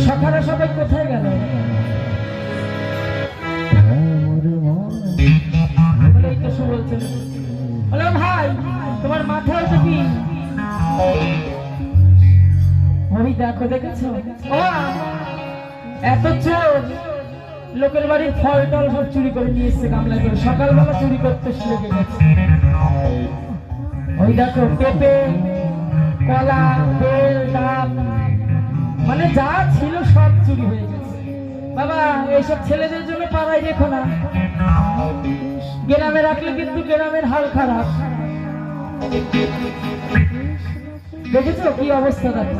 সখারা সবাই কোথায় গেল? এই তো শু বলছেন, বলো ভাই তোমার মাথায় তো কি ওই দেখো, দেখেছো? ও এত চোর লোকের বাড়ির ফল টল সব চুরি করে নিয়ে এসছে গামলায় করে, সকালবেলা চুরি করতে লেগে গেছে। ওই দেখো পেঁপে, কলা, বেল, ডাব, মানে যা ছিল সব চুরি হয়ে গেছে। বাবা এইসব ছেলেদের জন্য পাড়ায় রেখো না, গ্রামে রাখলে কিন্তু গ্রামের হাল খারাপ। দেখেছো কি অবস্থা? দেখো